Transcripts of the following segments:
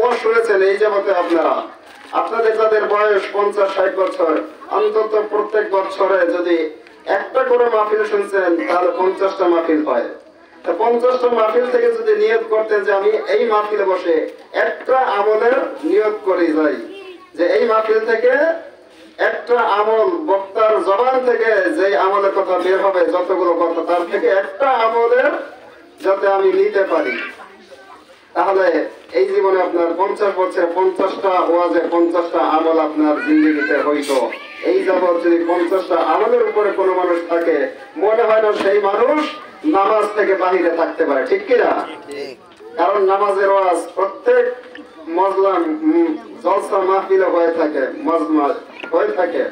ওয়াজ শুনেছেন এই যাবতে আপনাদের যাদের বয়স 50-60 বছর, অন্তত প্রত্যেক বছরে যদি একটা করে মাহফিল শুনছেন তাহলে 50টা মাহফিল হয়। 50টা মাহফিল থেকে যদি নিয়ত করতেন যে আমি এই মাহফিলে বসে একটা আমলের নিয়ত করে যাই, যে এই মাহফিল থেকে একটা আমল বক্তার জবান থেকে যে আমলের কথা বের হবে, যতগুলো কথা তার থেকে একটা আমলের যাতে আমি নিতে পারি, তাহলে এই জীবনে আপনার 50 বছরে 50টা ওয়াজে 50টা আমল আপনার জিন্দেগিতে হইতো। এই যাবৎ যদি 50টা আমলের উপরে কোনো মানুষ থাকে, মনে হয় না সেই মানুষ নামাজ থেকে বাহিরে থাকতে পারে, ঠিক কিনা? কারণ নামাজের ওয়াজ প্রত্যেক মজলা জলসা মাহফিলে হয়ে থাকে, মজমা হয়ে থাকে,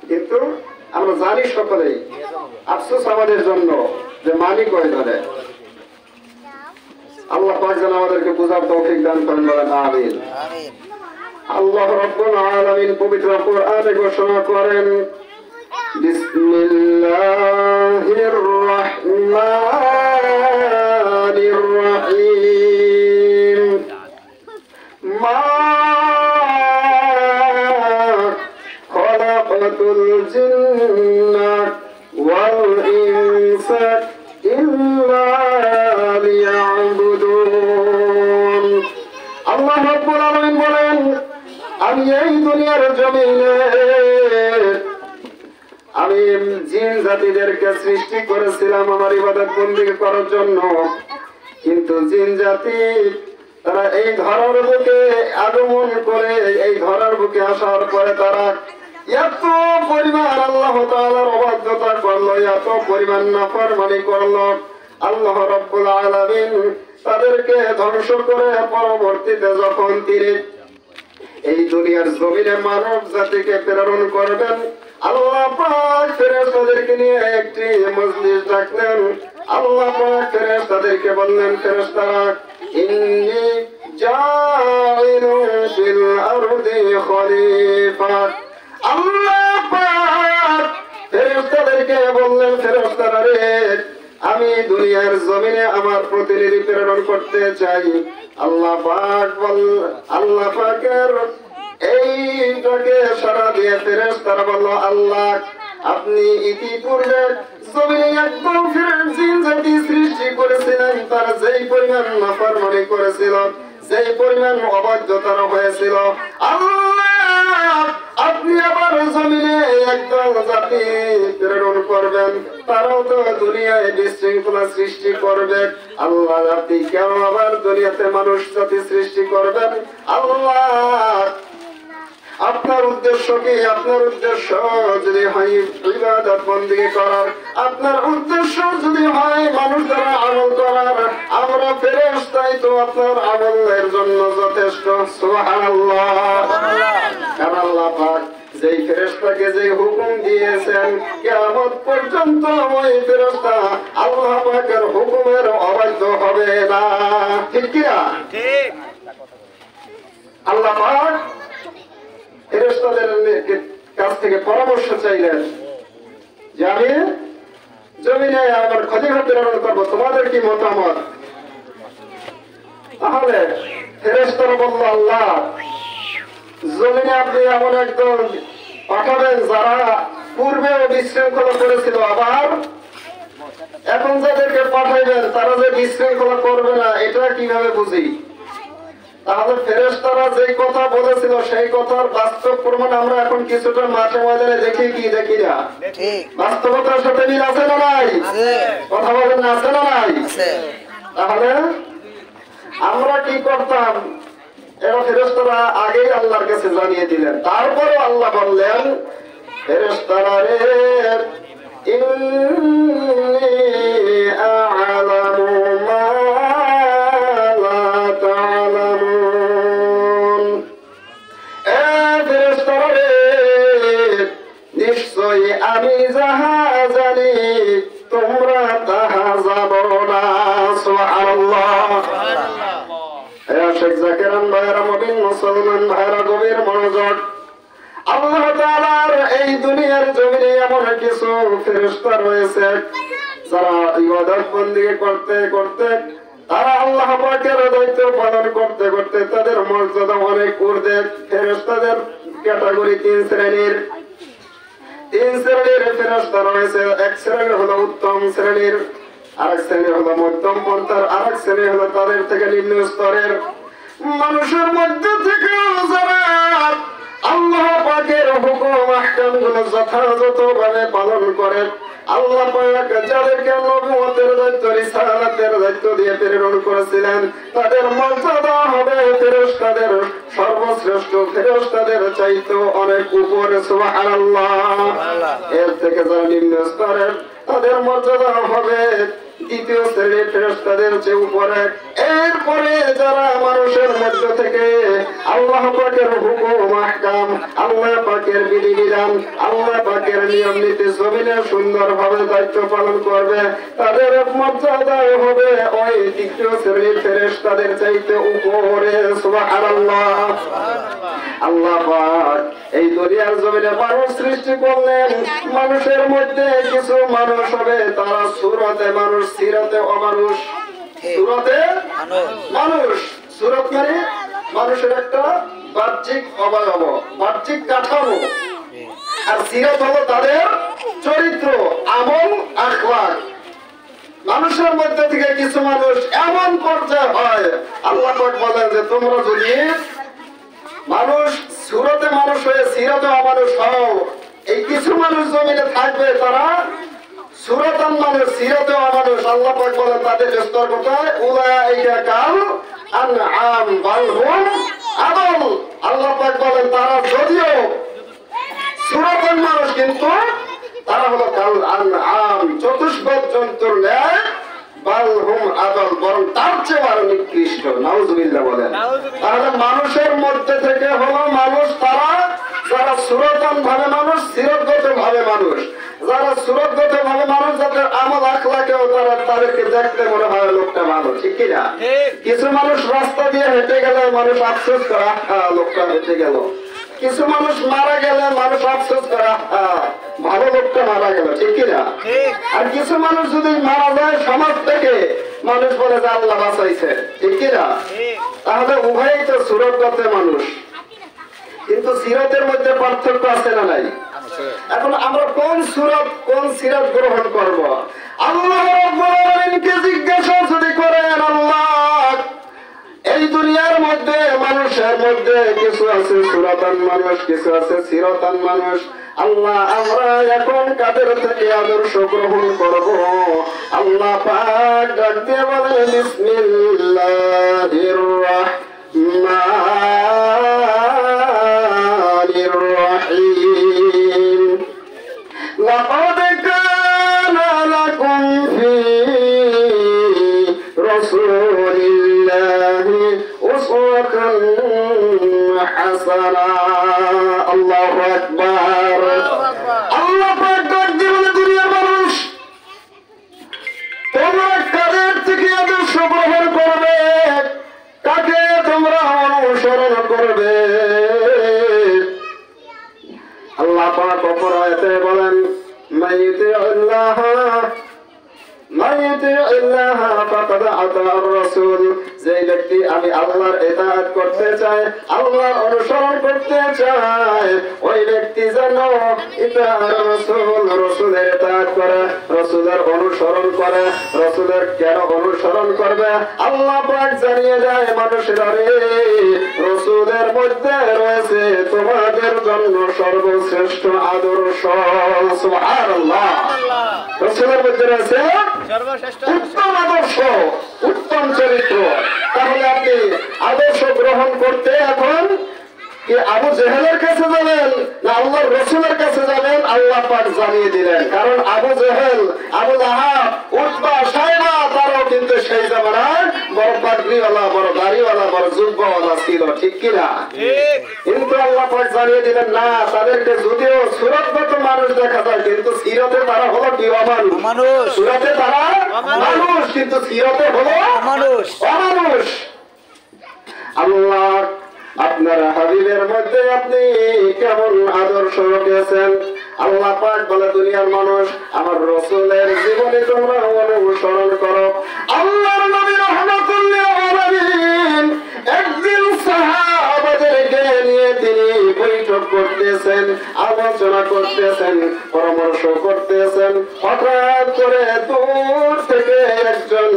কিন্তু আমরা জানি সকলেই, আফসোস আমাদের জন্য যে মালিক হয়ে ধরে। আল্লাহ পাক যেন আমাদেরকে বুঝার তৌফিক দান করেন, বলেন আমিন। আল্লাহ রাব্বুল আলামিন পবিত্র কোরআনে ঘোষণা করেন, বিসমিল্লাহির রাহমানির রহিম, মা খালাকাতুল জিন্না ওয়াল ইনসা ইল্লা লিয়াবুদুন। আল্লাহ রাব্বুল আলামিন বলেন, আমি এই দুনিয়ার জমিনে আমি জিন জাতিদেরকে সৃষ্টি করেছিলাম আমার ইবাদত বন্দেগী করার জন্য, কিন্তু জিন জাতি তারা এই ধরার বুকে আগমন করে, এই ধরার বুকে আসার পরে তারা এত পরিমাণ আল্লাহ তাআলার অবাধ্যতা করলো, এত পরিমাণ নাফরমানি করলো, আল্লাহ রাব্বুল আলামিন তাদেরকে ধ্বংস করে পরবর্তীতে যখন তিনি এই দুনিয়ার জমিনে মানব জাতিকে প্রেরণ করবেন, আল্লাহ পাক ফেরেশতাদেরকে নিয়ে একটি মজলিস ডাকলেন। আল্লাহ পাক ফেরেশতাদেরকে বললেন, ফেরেশতারা, ইন্নী জাইলুন ফিল আরদি খলিফা। আল্লাহ পাক ফেরেশতাদেরকে বললেন, ফেরেশতারা রে, আমি দুনিয়ার জমিনে আমার প্রতিনিধি প্রেরণ করতে চাই। আল্লাহ পাকের এইটাকে সারা দিয়ে ফেরেশতারা বলল, আল্লাহ আপনি ইতিপূর্বে জমিনে একদম জিন জাতি সৃষ্টি করেছিলেন, তারা যেই পরিমাণ নাফরমানি করেছিল, যেই পরিমাণ অবাধ্যতা হয়েছিল, আল্লাহ আপনি আবার জমিনে একদল জাতি প্রেরণ করবেন, তারাও তো দুনিয়ায় বিশৃঙ্খলা সৃষ্টি করবে। আল্লাহ আপনি কেন আবার দুনিয়াতে মানুষ জাতি সৃষ্টি করবেন? আল্লাহ আপনার উদ্দেশ্য কি? আপনার উদ্দেশ্য যদি হয় ইবাদত বন্দেগী করার, আপনার উদ্দেশ্য যদি হয় মানুষ দ্বারা আমল করার, আমরা ফেরেশতাই তো আপনার আমলের জন্য যথেষ্ট। সুবহানাল্লাহ। কারণ আল্লাহ পাক যেই ফেরেশতাকে যে হুকুম দিয়েছেন, কিয়ামত পর্যন্ত ওই ফেরেশতা আল্লাহ পাকের হুকুমের অবাধ্য হবে না, ঠিক কি না? ঠিক। আল্লাহ পাক ফেরেশতাদের কাছ থেকে পরামর্শ চাইলেন যে আমি জমিনে আমার খলিফা প্রেরণ করবো, তোমাদের কি মতামত? তাহলে ফেরেশতারা বলল, আল্লাহ জমিনে আপনি এমন একদল পাঠাবেন যারা পূর্বেও বিশৃঙ্খলা করেছিল, আবার এখন যাদেরকে পাঠাইবেন তারা যে বিশৃঙ্খলা করবে না, এটা কিভাবে বুঝি? তাহলে ফেরেশতারা যে কথা বলেছিল সেই কথার বাস্তব প্রমাণ আমরা এখন কিছুটা মাঠে ময়দানে দেখি কি দেখি না? বাস্তবতার সাথে মিল আছে না নাই? কথা বলেন না, আছে না নাই? তাহলে আমরা কি করতাম? এরা ফেরেশতারা আগেই আল্লাহর কাছে জানিয়ে দিলেন, তারপরে আল্লাহ বললেন, ফেরেশতারা রে, ইন্নী আ'লামু মা লা তা'লামুন। এ ফেরেশতারা রে, নিশ্চয়ই আমি যাহা জানি তোমরা তাহা জানো না। সুবহানাল্লাহ। শেখ জাকিরান ভাইরা, মুমিন মুসলমান ভাইরা, গভীর মনোযোগ। আল্লাহ তাআলার এই দুনিয়ার জমিনে এমন কিছু ফেরেশতা রয়েছে যারা ইবাদত বন্দেগী করতে করতে তারা আল্লাহ পাকের দায়িত্ব পালন করতে করতে তাদের মর্যাদা অনেক ঊর্ধ্বে। ফেরেশতাদের ক্যাটাগরি তিন শ্রেণীর ফেরেশতা রয়েছে। এক শ্রেণী হলো উত্তম শ্রেণীর, আরেক শ্রেণী হলো মধ্যম পন্থার, আরেক শ্রেণী হলো তাদের থেকে নিম্ন স্তরের। মানুষের মধ্যে থেকে যারা আল্লাহ পাকের হুকুম আহকাম গুলো যথাযথভাবে পালন করে, আল্লাহ পাক যাদেরকে নবুয়তের দায়িত্ব, রিসালাতের দায়িত্ব দিয়ে প্রেরণ করেছিলেন, তাদের মর্যাদা হবে ফেরেশতাদের সর্বশ্রেষ্ঠ, ফেরেশতাদের চাইতে অনেক উপরে। সুবহানাল্লাহ। এর থেকে যারা নিম্ন স্তরের, তাদের মর্যাদা হবে দ্বিতীয় শ্রেণীর ফেরেশতাদের চেয়ে উপরে। এরপরে যারা মানুষের মধ্য থেকে আল্লাহ পাকের হুকুম আহকাম, আল্লাহ পাকের বিধিবিধান, আল্লাহ পাকের নিয়ম নীতি জমিনে সুন্দরভাবে দায়িত্ব পালন করবে, তাদের মর্যাদা হবে ওই তৃতীয় শ্রেণীর ফেরেশতাদের চাইতে উপরে। সুবহানাল্লাহ। আল্লাহ পাক এই দুনিয়ার জমিনে মানুষ সৃষ্টি করলেন। মানুষের মধ্যে কিছু মানুষ হবে তারা সূরতে মানুষ, সিরাতে অমানুষ। সূরতে মানুষ, সূরত মানে মানুষের একটা বাহ্যিক অবয়ব, বাহ্যিক কাঠামো। আর সিরাত হলো তাদের চরিত্র, আমল, আখলাক। মানুষের মধ্যে থেকে কিছু মানুষ এমন পর্যায়ে হয়, আল্লাহ পাক বলেন যে তোমরা যদি মানুষ সূরতে মানুষ হয়ে সিরাতে অমানুষ হও, এই কিছু মানুষ জমিনে থাকবে তারা সূরতান মানুষ, সিরাতে অমানুষ। আল্লাহ পাক বলেন তাদের স্তর কোথায়? উলাইকা কাল আনআম বাল হুম আদল। আল্লাহ পাক বলেন তারা যদিও সূরতান মানুষ, কিন্তু তারা হলো কাল আনআম, চতুষ্পদ জন্তুর ন্যায়, বাল হুম আদল, বরং তার চেয়ে আরো নিকৃষ্ট। নাউজুবিল্লাহ বলেন। তাহলে মানুষের মধ্যে থেকে হলো মানুষ তারা যারা সূরতান ভাবে মানুষ, সিরতগত ভাবে মানুষ। যারা সূরতগত ভাবে মানুষ, যাদের আমল আখলাকেও তারা তাদেরকে দেখতে মনে হয় লোকটা ভালো, ঠিক কিনা? কিছু মানুষ রাস্তা দিয়ে হেঁটে গেলে মানুষ আফসোস করে, লোকটা হেঁটে গেল। কিছু মানুষ মারা গেলে মানুষ আফসোস করে, ভালো লোকটা মারা গেল, ঠিক কিনা? আর কিছু মানুষ যদি মারা যায় সমাজ থেকে, মানুষ বলে যে আল্লাহ বাঁচাইছে, ঠিক কিনা? তাহলে উভয়ই তো সূরতগত মানুষ, কিন্তু সিরাতের মধ্যে পার্থক্য আছে না নাই? এখন আমরা কোন সূরত কোন সিরাত গ্রহণ করব? আল্লাহ রাব্বুল আলামিনকে জিজ্ঞাসা যদি করেন, আল্লাহ এই দুনিয়ার মধ্যে মানুষের মধ্যে কিছু আছে সূরতান মানুষ, কিছু আছে সিরাতান মানুষ, আল্লাহ আমরা এখন কাদের থেকে আদর্শ গ্রহণ করব? আল্লাহ পাক ডাক দিয়ে বলেন বিসমিল্লাহির রাহমানির রহিম। লাকাদ কানা লাকুম ফি রাসূলিল্লাহি উসওয়াতুন হাসানাহ। আল্লাহু আকবার। আল্লাহ পাক ডাক দিয়ে বলেন দুনিয়ার মানুষ, তোমরা কাদের থেকে আদর্শ গ্রহণ করবে, কাকে তোমরা অনুসরণ করবে? আল্লাহ পাক অপর আয়াতে বলেন মাইয়ুতিল্লাহ ফাকাদ আতাআর রাসূল। যে ব্যক্তি আমি আল্লাহর ইতাআত করতে চায়, আল্লাহর অনুসরণ করতে চায়, ওই ব্যক্তি যেন ইতাআর রাসূল, রাসূলের ইতাআত করে, রাসূলের অনুসরণ করে। রাসূলের কেন অনুসরণ করবে? আল্লাহ পাক জানিয়ে দেয় মানুষেরা রে, রাসূলের মধ্যে রয়েছে তোমাদের জন্য সর্বশ্রেষ্ঠ আদর্শ। সুবহানাল্লাহ। রাসূলের মধ্যে রয়েছে উত্তম আদর্শ, উত্তম চরিত্র। তাহলে আপনি আদর্শ গ্রহণ করতে এখন কি আবু জেহেলের কাছে যাবেন না আল্লাহর রাসূলের কাছে যাবেন? আল্লাহ পাক জানিয়ে দিলেন। কারণ আবু জেহেল, আবু লাহাব, উতবা, সাইবা তারাও কিন্তু সেই জামানায় বড় পাগড়িওয়ালা, বড় দাড়িওয়ালা, বড় জুব্বাওয়ালা ছিল, ঠিক কিনা? কিন্তু আল্লাহ পাক জানিয়ে দিলেন না, তাদেরকে যদিও সূরতগত মানুষ দেখা যায়, কিন্তু সিরতে তারা হলো কি? অমানুষ। সূরতে তারা মানুষ, কিন্তু সিরতে হলো অমানুষ। আল্লাহ আপনার হাবিবের মধ্যে আপনি কেমন আদর্শ রেখেছেন? আল্লাহ পাক বলে দুনিয়ার মানুষ আমার রাসূলের জীবনে তোমরা অনুসরণ করো। আল্লাহর নবী রহমত করতেছেন, আলোচনা করতেছেন, পরামর্শ করতেছেন, হঠাৎ করে দূর থেকে একজন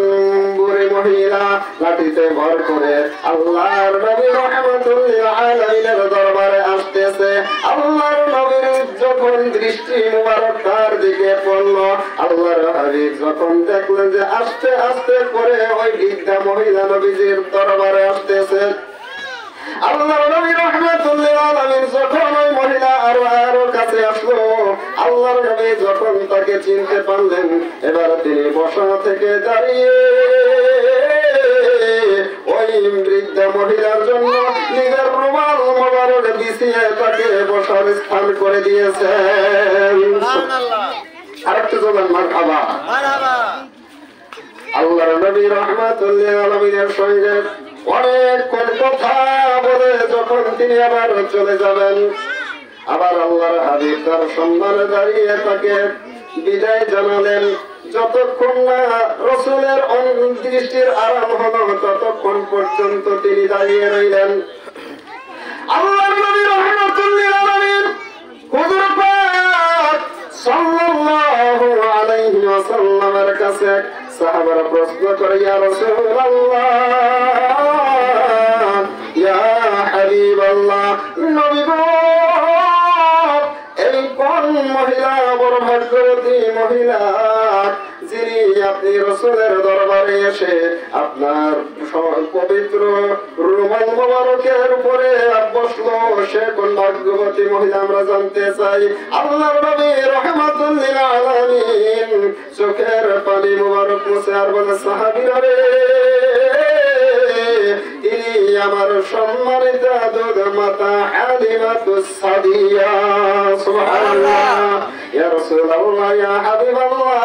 বুড়ি মহিলা লাঠিতে ভর করে আল্লাহর নবী রাহমাতুল্লিল আলামিনের দরবারে আসতেছে। আল্লাহর নবীর যখন দৃষ্টি মুবারক তার দিকে পড়ল, আল্লাহর হাবিব যখন দেখলেন যে আস্তে আস্তে করে ওই বৃদ্ধা মহিলা নবীজির দরবারে আসতেছে, আল্লাহর নবী রাহমাতুল্লিল আলামিন যখন ওই মহিলা আরো কাছে আসলো, আল্লাহর নবী যখন তাকে চিনতে পারলেন, এবার তিনি বসা থেকে দাঁড়িয়ে ওই বৃদ্ধা মহিলার জন্য নিজের রুমাল মোবারক বিছিয়ে তাকে বসার স্থান করে দিয়েছেন। আরেকটু বলেন মারহাবা। আল্লাহর নবী রাহমাতুল্লিল আলামিনের সঙ্গে অনেকক্ষণ কথা বলে যখন তিনি আবার চলে যাবেন, আবার আল্লাহর হাবিব তার সম্মানে দাঁড়িয়ে তাকে বিদায় জানালেন। যতক্ষণ না রাসূলের দৃষ্টির আরাম হলো ততক্ষণ পর্যন্ত তিনি দাঁড়িয়ে রইলেন। আল্লাহর নবী রাহমাতুল্লিল আলামিন হুজুর পাক সাল্লাল্লাহু আলাইহি ওয়াসাল্লামের কাছে সাহাবারা প্রশ্ন করে, ইয়া রাসূলুল্লাহ, ইয়া হাবিবাল্লাহ, নবী গো, এই কোন মহিলা বড় ভাগ্যবতী মহিলা যিনি আপনি রাসূলের দরবারে এসে আপনার পবিত্র রুমাল মোবারকের উপরে বসলো, সে কোন ভাগ্যবতী মহিলা আমরা জানতে চাই। আল্লাহর নবী রাহমাতুল্লিল আলামিন চোখের পানি মোবারক মুছে আর বলে, সাহাবীরা রে, তিনি আমার সম্মানিত দুধ মাতা হালিমাতুস সাদিয়া। সুবহানাল্লাহ। ইয়া রাসূলুল্লাহ, ইয়া হাবিবাল্লাহ,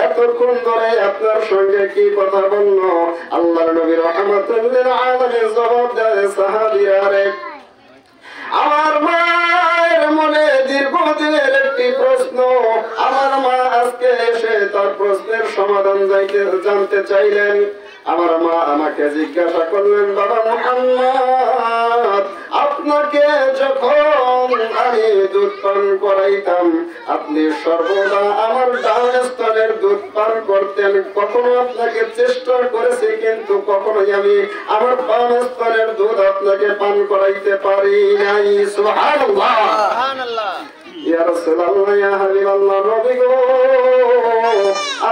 এতক্ষণ ধরে আপনার সঙ্গে কি কথা বলল? আল্লাহর নবী রাহমাতুল্লিল আলামিন জবাব দেয়, সাহাবীরা রে, আমার মায়ের মনে দীর্ঘদিনের একটি প্রশ্ন, আমার মা আজকে এসে তার প্রশ্নের সমাধান জানতে চাইলেন। আমার মা আমাকে জিজ্ঞাসা করলেন, বাবা মুহাম্মদ, আপনাকে যখন আমি দুধ পান করাইতাম আপনি সর্বদা আমার ডান স্তনের দুধ পান করতেন, কখনো আপনাকে চেষ্টা করেছি কিন্তু কখনোই আমি আমার বাম স্তনের দুধ আপনাকে পান করাইতে পারি নাই। সুবহানাল্লাহ, সুবহানাল্লাহ। ইয়া রাসূলুল্লাহ, ইয়া হাবিবাল্লাহ, নবী গো,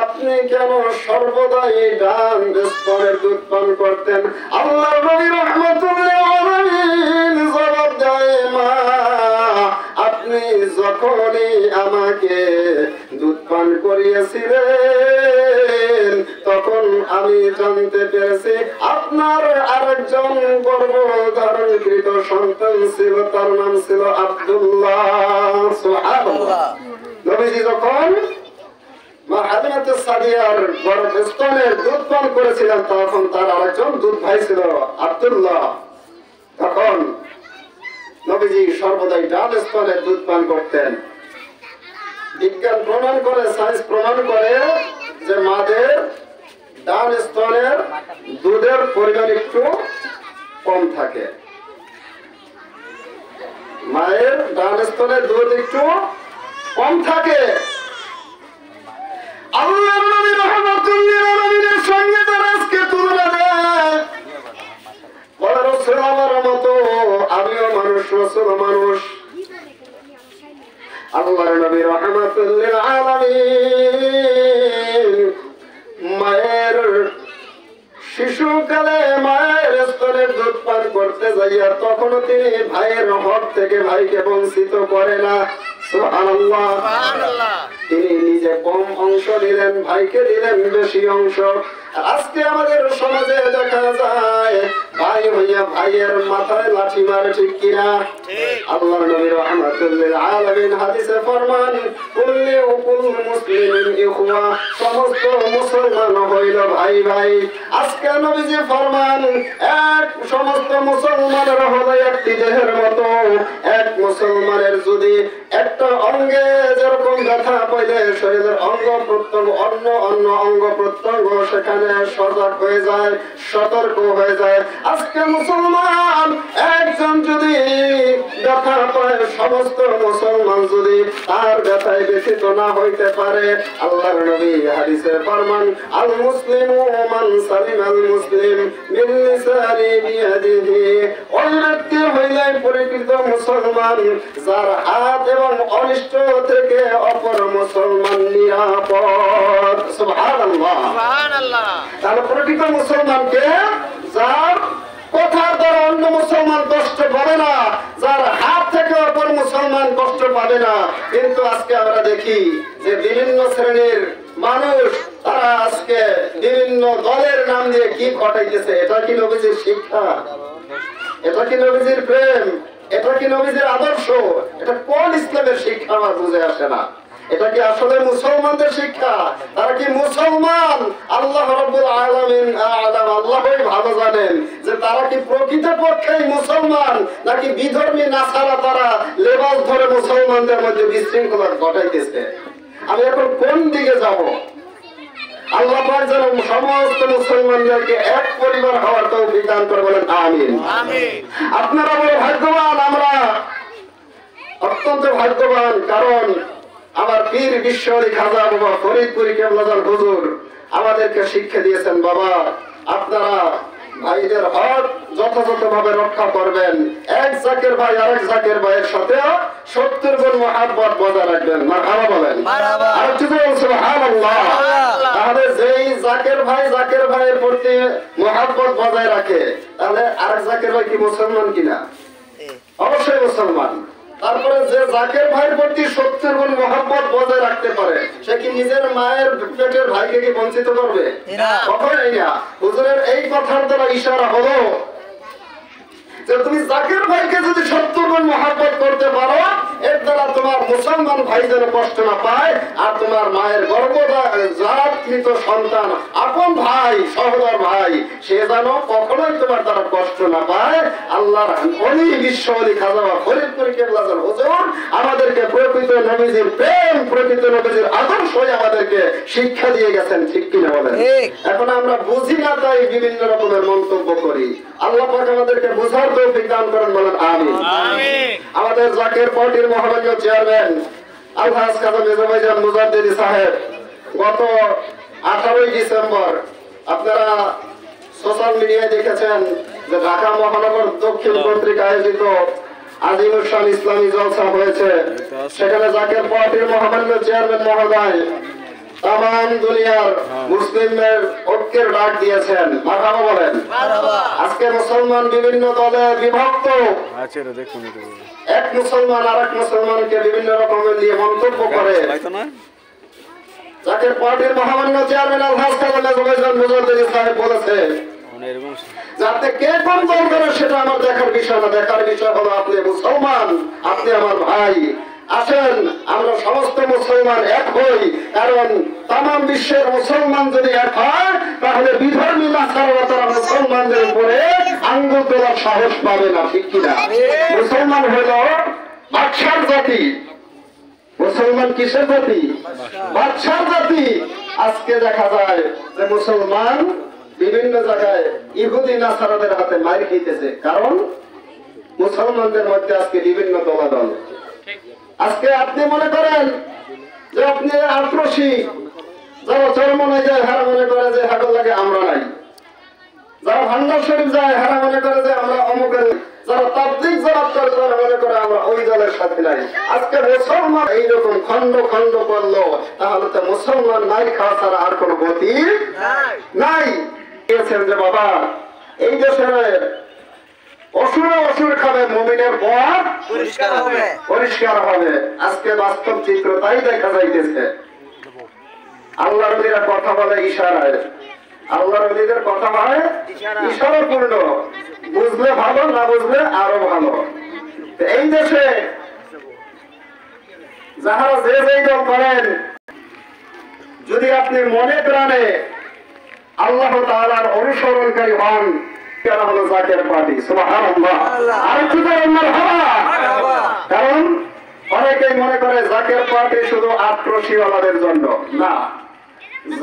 আপনি কেন সর্বদাই ডান স্তনের দুধ পান করতেন? আল্লাহর নবী রাহমাতুল্লিল আলামিন জবাব দেয়, মা, আপনি যখনই আমাকে দুধ পান করিয়েছিলেন তখন আমি জানতে পেরেছি আপনার আরেকজন গর্ভধারণকৃত সন্তান ছিল, তার নাম ছিল আব্দুল্লাহ। সুবহানাল্লাহ। নবীজি যখন মা হালিমাতুস সাদিয়ার গর্ভস্থলের দুধ পান করেছিলেন তখন তার আরেকজন দুধ ভাই ছিল আব্দুল্লাহ। তখন নবীজি সর্বদাই ডান স্তনের দুধ পান করতেন। বিজ্ঞান প্রমাণ করে, সায়েন্স প্রমাণ করে যে মাদের ডান স্তনের দুধের পরিমাণ একটু কম থাকে, মায়ের ডান স্তনের দুধ একটু কম থাকে। আল্লাহর নবী রাহমাতুল্লিল আলামিনের সঙ্গে তারা আজকে তুলনা দেয়, বলে রাসূল আমার মতো আমিও মানুষ, রাসূল মানুষ। আল্লাহর নবী রাহমাতুল্লিল আলামিন মায়ের শিশুকালে মায়ের স্তনের দুধ পান করতে যাইয়া তখনও তিনি ভাইয়ের হক থেকে ভাইকে বঞ্চিত করে না। সুবহানাল্লাহ, সুবহানাল্লাহ। তিনি নিজে কম অংশ দিলেন, ভাইকে দিলেন বেশি অংশ। আজকে আমাদের সমাজে দেখা যায় ভাই হইয়া ভাইয়ের মাথায় লাঠি মারে, ঠিক কিনা? আল্লাহর নবী রাহমাতুল্লিল আলামিন হাদিসে ফরমান, কুল্লি মুসলিমিন ইখওয়া, সমস্ত মুসলমান হইল ভাই ভাই। আজকে নবীজি ফরমান, এক সমস্ত মুসলমানের হলো একটি দেহের মতো। এক মুসলমানের যদি একটা অঙ্গে যেরকম ব্যথা পাইলে শরীরের অঙ্গ প্রত্যঙ্গ অন্য অন্য অঙ্গ প্রত্যঙ্গ সেখানে সজাগ হয়ে যায়, সতর্ক হয়ে যায়। আজকে মুসলমান একজন যদি ব্যথা পায় সমস্ত মুসলমান যদি তার ব্যথায় ব্যথিত না হইতে পারে, আল্লাহর নবী হাদিসে ফরমান, আল মুসলিমু মান সালিমাল মুসলিম মিন লিসানি বিয়াদিহি, ওই ব্যক্তি হইলে পরিকৃত মুসলমান যার হাত এবং অনিষ্ট থেকে অপর মুসলমান নিরাপদ। সুবহানাল্লাহ, সুবহানাল্লাহ। তাহলে প্রকৃত মুসলমানকে যার কথার দ্বারা অন্য মুসলমান কষ্ট পাবে না, যার হাত থেকে অপর মুসলমান কষ্ট পাবে না। কিন্তু আজকে আমরা দেখি যে বিভিন্ন শ্রেণীর মানুষ তারা আজকে বিভিন্ন দলের নাম দিয়ে কি ঘটাইতেছে। এটা কি নবীজির শিক্ষা? এটা কি নবীজির প্রেম? এটা কি নবীজির আদর্শ? এটা কোন ইসলামের শিক্ষা আমার বুঝে আসে না। এটা কি আসলে মুসলমানদের শিক্ষা? তারা কি মুসলমান? আল্লাহ রাব্বুল আলামিন আ'লাম, আল্লাহই ভালো জানেন যে তারা কি প্রকৃতপক্ষে মুসলমান নাকি বিধর্মী নাসারা তারা লেবাস ধরে মুসলমানদের মধ্যে বিশৃঙ্খলা ঘটাইতেছে। আমি এখন কোন দিকে যাব? আল্লাহ পাক যেন সমস্ত মুসলমানদেরকে এক পরিবার হওয়ার তৌফিক দান করে, বলেন আমিন। আপনারা বড় ভাগ্যবান, আমরা অত্যন্ত ভাগ্যবান। কারণ আমার পীর বিশ্বলী খাজা বাবা ফরিদপুরি কেবলাজান হুজুর আমাদেরকে শিক্ষা দিয়েছেন, বাবা আপনারা ভাইদের হক যথাযথভাবে রক্ষা করবেন। এক জাকের ভাই আরেক জাকের ভাইয়ের সাথে 70 গুণ মহব্বত বজায় রাখবেন। মারহাবা বলেন। আর যদি সুবহানাল্লাহ, তাহলে যেই জাকের ভাইয়ের প্রতি মহব্বত বজায় রাখে, তাহলে আরেক জাকের ভাই কি মুসলমান কিনা? অবশ্যই মুসলমান। তারপরে যে জাকের ভাইয়ের প্রতি 70 গুণ মহব্বত বজায় রাখতে পারে, সে কি নিজের মায়ের পেটের ভাইকে কি বঞ্চিত করবে? কখনোই না। হুজুরের এই কথার দ্বারা ইশারা হলো যে তুমি জাকের ভাইকে যদি 70 গুণ মহব্বত করতে পারো, এর দ্বারা তোমার মুসলমান ভাই যেন কষ্ট না পায়, আর তোমার মায়ের গর্ভজাতকৃত সন্তান আপন ভাই সহোদর ভাই সে যেন কখনোই তোমার দ্বারা কষ্ট না পায়। আল্লাহর ওলি বিশ্ব ওলি খাজা ফরিদপুরি কেবলাজান হুজুর আমাদেরকে প্রকৃত নবীজির প্রেম, প্রকৃত নবীজির আদর্শই আমাদেরকে শিক্ষা দিয়ে গেছেন, ঠিক কিনা বলেন? এখন আমরা বুঝি না তাই বিভিন্ন রকমের মন্তব্য করি। আল্লাহ পাক আমাদেরকে বুঝার তৌফিক দান করেন, বলেন আমিন। আমাদের জাকের পার্টির মহামান্য চেয়ারম্যান আলহাজ খাজা মেজবাইজান মুজাদ্দিদি সাহেব গত 18 ডিসেম্বর আপনারা সোশ্যাল মিডিয়ায় দেখেছেন যে ঢাকা মহানগর দক্ষিণ কর্তৃক আয়োজিত আজিমুল শান ইসলামী জলসা হয়েছে। সেখানে জাকের পার্টির মহামান্য চেয়ারম্যান মহোদয় তাম দুনিয়ার মুসলিমদের ঐক্যের ডাক দিয়েছেন। মারহাবা বলেন। আজকে মুসলমান বিভিন্ন দলে বিভক্ত, এক মুসলমান আরেক মুসলমানকে বিভিন্ন রকমের নিয়ে মন্তব্য করে। জাকের পার্টির মহামান্য চেয়ারম্যান আলহাজ খাজা মেজবাইজান মুজাদ্দিদি সাহেব বলেছে যাতে কে কোন দল করে সেটা আমার দেখার বিষয় না, দেখার বিষয় হলো আপনি মুসলমান, আপনি আমার ভাই। আসেন আমরা সমস্ত মুসলমান এক হই, কারণ তাম বিশ্বের মুসলমান যদি এক হয় তাহলে বিধর্মী নাসারা তারা মুসলমানদের উপরে আঙ্গুল তোলার সাহস পাবে না, ঠিক কিনা? মুসলমান হল বাদশার জাতি। মুসলমান কিসের জাতি? বাদশার জাতি। আজকে দেখা যায় যে মুসলমান বিভিন্ন জায়গায় ইহুদি নাসারাদের হাতে মার খেতেছে, কারণ মুসলমানদের মধ্যে আজকে বিভিন্ন দলাদল। আজকে আপনি মনে করেন যে আপনি আক্রোশী, যারা চরমনায় যায় হারা মনে করে যে হাগল লাগে আমরা নাই, যারা ভান্ডার শরীফ যায় হারা মনে করে যে আমরা অমুকের, যারা তাবলীগ জামাত করে তারা মনে করে আমরা ওই দলের সাথে নাই। আজকে মুসলমান এইরকম খন্ড খন্ড করলো, তাহলে তো মুসলমান নাই খাওয়া ছাড়া আর কোনো গতি নাই। যে বাবা এই দেশের অসুরে অসুর খাবে, মুমিনের পথ পরিষ্কার হবে। আজকে বাস্তব চিত্র তাই দেখা যাইতেছে। আল্লাহর ওলিরা কথা বলে ইশারায়, আল্লাহর ওলিদের কথা বলে ইশারাপূর্ণ, বুঝলে ভালো, না বুঝলে আরো ভালো। এই দেশে যাহারা যে যেই দল করেন, যদি আপনি মনে প্রাণে আল্লাহ তাআলার অনুসরণকারী হন, কেনা হলো জাকের পার্টি। সুবহানাল্লাহ। আর কি করেন মারহাবা। কারণ অনেকেই মনে করে জাকের পার্টি শুধু আক্রোশীওয়ালাদের জন্য, না।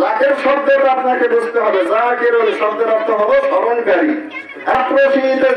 জাকের শব্দটা আপনাকে বুঝতে হবে। জাকের শব্দের অর্থ হলো স্মরণকারী। আক্রোশীতে